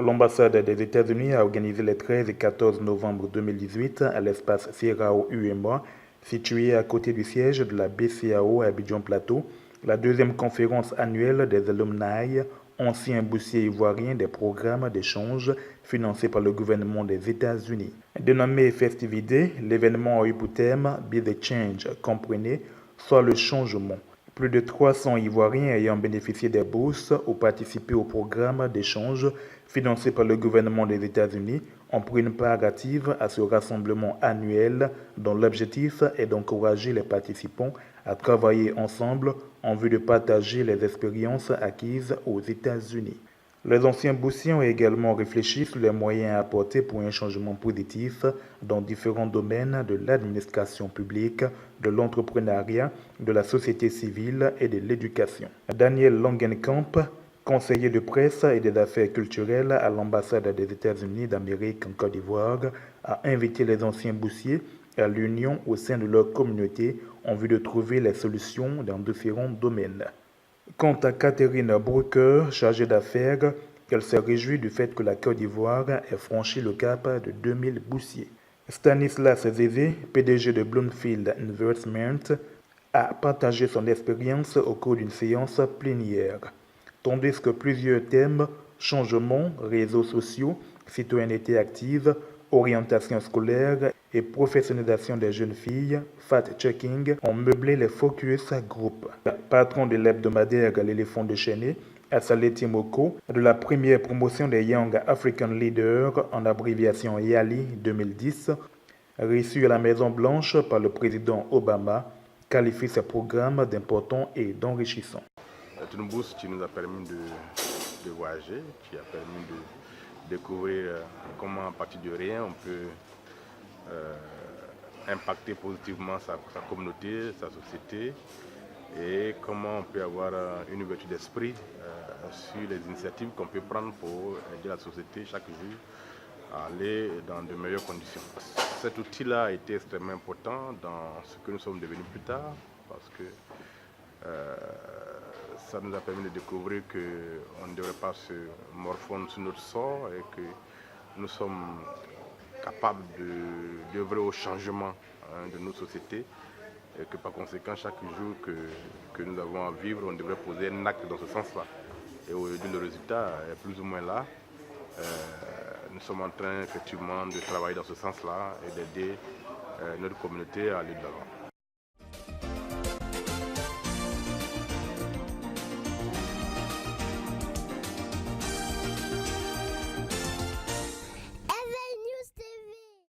L'ambassade des États-Unis a organisé les 13 et 14 novembre 2018 à l'espace Sierrao UEMOA, situé à côté du siège de la BCAO à Abidjan Plateau, la deuxième conférence annuelle des alumni, anciens boursiers ivoiriens des programmes d'échange financés par le gouvernement des États-Unis. Dénommé Festivité, l'événement a eu pour thème Be the Change, comprenez, soit le changement. Plus de 300 Ivoiriens ayant bénéficié des bourses ou participé au programme d'échange financé par le gouvernement des États-Unis ont pris une part active à ce rassemblement annuel dont l'objectif est d'encourager les participants à travailler ensemble en vue de partager les expériences acquises aux États-Unis. Les anciens boursiers ont également réfléchi sur les moyens à apporter pour un changement positif dans différents domaines de l'administration publique, de l'entrepreneuriat, de la société civile et de l'éducation. Daniel Langenkamp, conseiller de presse et des affaires culturelles à l'ambassade des États-Unis d'Amérique en Côte d'Ivoire, a invité les anciens boursiers à l'union au sein de leur communauté en vue de trouver les solutions dans différents domaines. Quant à Catherine Brooker, chargée d'affaires, elle s'est réjouie du fait que la Côte d'Ivoire ait franchi le cap de 2000 boursiers. Stanislas Zézé, PDG de Bloomfield Investment, a partagé son expérience au cours d'une séance plénière, tandis que plusieurs thèmes, changement, réseaux sociaux, citoyenneté active, orientation scolaire et professionnalisation des jeunes filles, fact-checking, ont meublé les focus group. Patron de l'hebdomadaire L'éléphant déchaîné, Assalé Timoko, de la première promotion des Young African Leaders, en abréviation YALI 2010, reçu à la Maison-Blanche par le président Obama, qualifie ce programme d'important et d'enrichissant. C'est une bourse qui nous a permis de voyager, qui a permis de découvrir comment à partir de rien on peut impacter positivement sa communauté, sa société, et comment on peut avoir une ouverture d'esprit sur les initiatives qu'on peut prendre pour aider la société chaque jour à aller dans de meilleures conditions. Cet outil-là a été extrêmement important dans ce que nous sommes devenus plus tard, parce que ça nous a permis de découvrir qu'on ne devrait pas se morfondre sur notre sort et que nous sommes capables d'œuvrer au changement de nos sociétés et que par conséquent, chaque jour que nous avons à vivre, on devrait poser un acte dans ce sens-là. Et aujourd'hui, le résultat est plus ou moins là. Nous sommes en train effectivement de travailler dans ce sens-là et d'aider notre communauté à aller de l'avant.